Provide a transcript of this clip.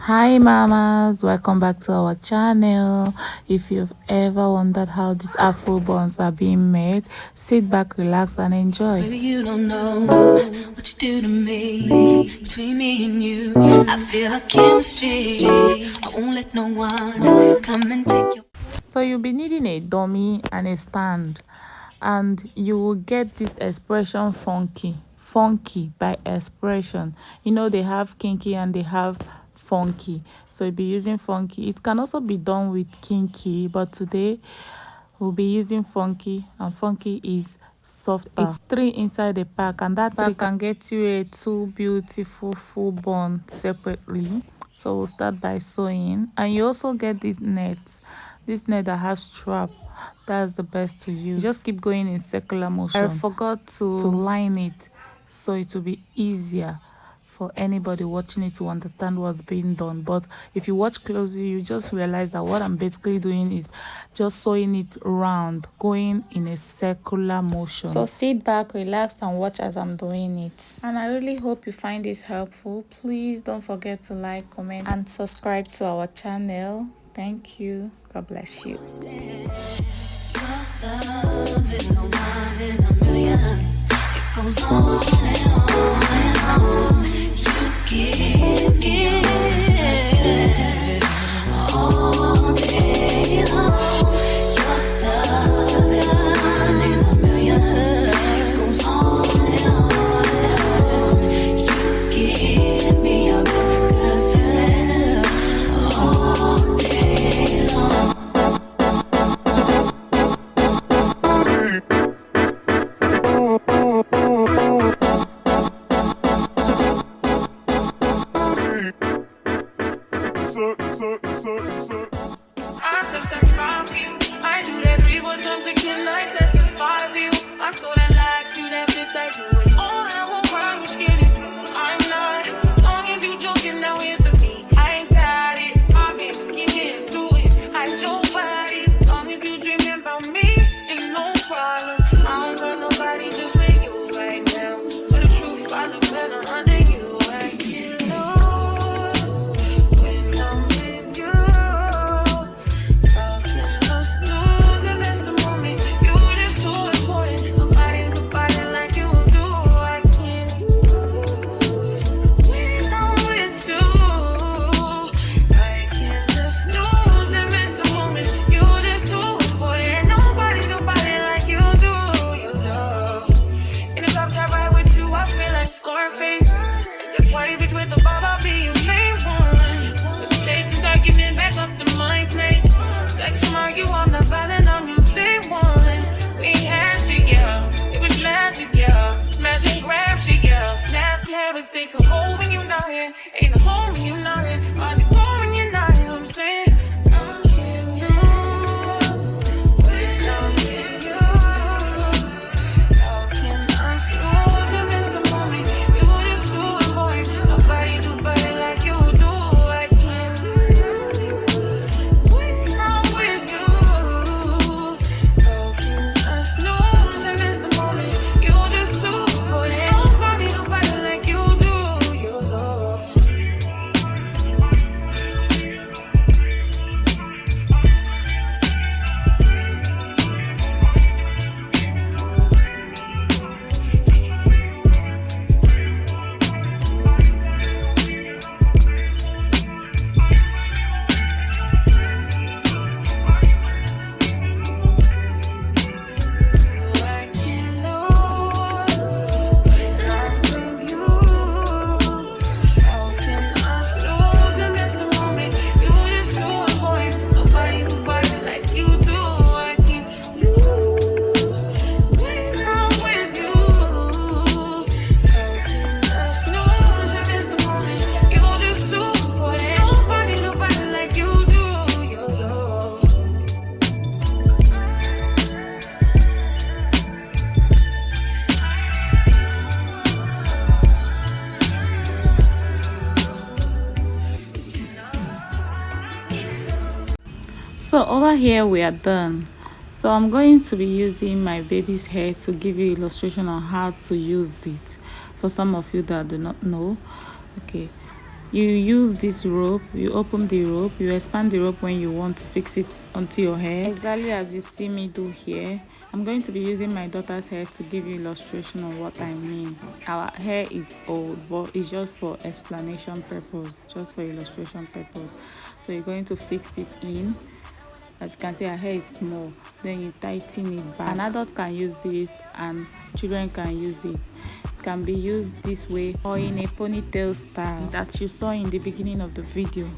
Hi mamas, welcome back to our channel. If you've ever wondered how these Afro buns are being made, sit back, relax and enjoy. Baby, you don't know what you do to me. Between me and you, I feel like chemistry. I won't let no one come and take your... So you'll be needing a dummy and a stand, and you will get this expression funky by expression. You know, they have kinky and they have funky, so you'll be using funky. It can also be done with kinky, but today we'll be using funky, and funky is softer. It's 3 inside the pack, and that pack can get you a 2 beautiful full bun separately. So we'll start by sewing, and you also get this net that has strap. That's the best to use. You just keep going in circular motion. I forgot to line it, so it will be easier for anybody watching it to understand what's being done. But if you watch closely, you just realize that what I'm basically doing is just sewing it round, going in a circular motion. So sit back, relax and watch as I'm doing it. And I really hope you find this helpful. Please don't forget to like, comment and subscribe to our channel. Thank you. God bless you. Love is a one in a million. It goes on and on and on. You give all day long. Your love is a one in a million. It goes on and on and on. You give me a really good feeling all day long. I testify for you. I do that 3-4 times again. I testify for you. I'm so that like you, that fits I do it. All that will cry, you get it. I'm not long if you joking now here for me. I ain't got it. I've been skinny, do it. I your body. As long as you dreaming about me, ain't no problem. I don't got nobody just like you right now. But the truth, I look better under you. I can't lose when I'm with you. Take a hold when you're not here. Ain't a home when you're not here. Find the home when you're not here. I'm saying I can't lose when I'm with you. How can I lose and miss the moment? You just too important. Nobody like you do. I can't lose when I'm with you. How can I snooze and miss the moment? You just too important. Nobody like you. So over here we are done. So I'm going to be using my baby's hair to give you illustration on how to use it for some of you that do not know. Okay, You use this rope, you open the rope, you expand the rope when you want to fix it onto your hair, exactly as you see me do here. I'm going to be using my daughter's hair to give you illustration of what I mean. Our hair is old, but it's just for explanation purpose, just for illustration purpose. So you're going to fix it in. As you can see, her hair is small, then you tighten it back. An adult can use this and children can use it. It can be used this way or in a ponytail style that you saw in the beginning of the video.